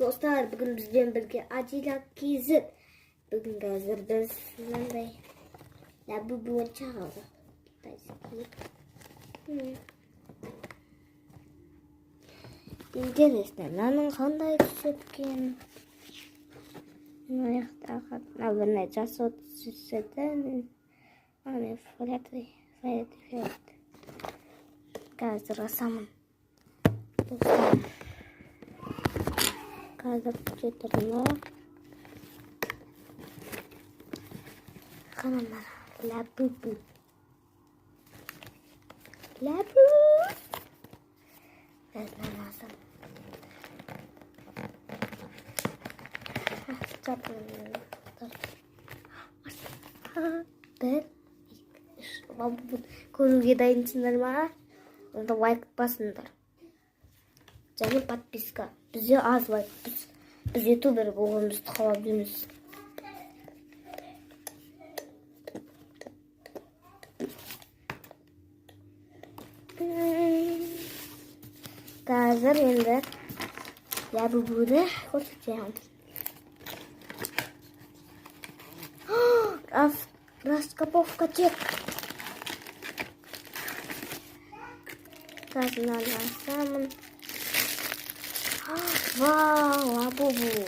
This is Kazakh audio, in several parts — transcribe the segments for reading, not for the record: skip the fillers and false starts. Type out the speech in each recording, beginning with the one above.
Dostlar, bugün bizden birge Acilak KZ. Bugün hazır biz mындай лабубу ойыншық алдық. Интересно, мынаның қандай түсіп екен? Мына жақтағы мына жас от түседі. Ана фиолет. Қазір асамын. Достар. Қазір кетірмі. Қанамар. Лабубу. Лабу. Қазір асам. Bir. Көруге дайынсыңдар ма? Онда лайк басыңдар. Және подписка. Бізде аз лайк. Біз ютубер болғанымызды қалап жүрміз. Қазір енді лабубуды көрсетемін. Раскопровка чек. Қазір насамын. Вау, лабубу.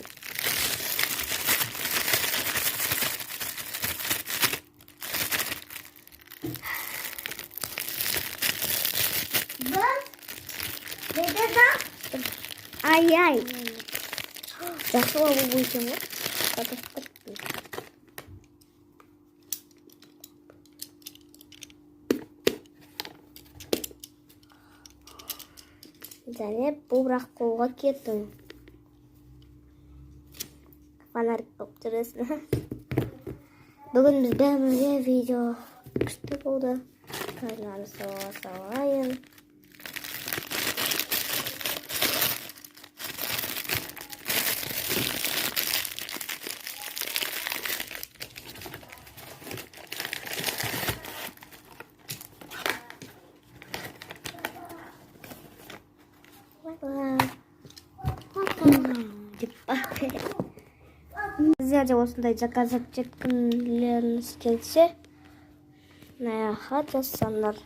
Ай-ай. Жақсы лабубу екен ғой. Және бұл бірақ қолға кеттім. Фонарик болып жүресің. Бүгін біз бәрімізге видео күшті болды. Қазір салайын. Сіздер де осындай заказать еткілеріңіз келсе, хат жазсаңдар.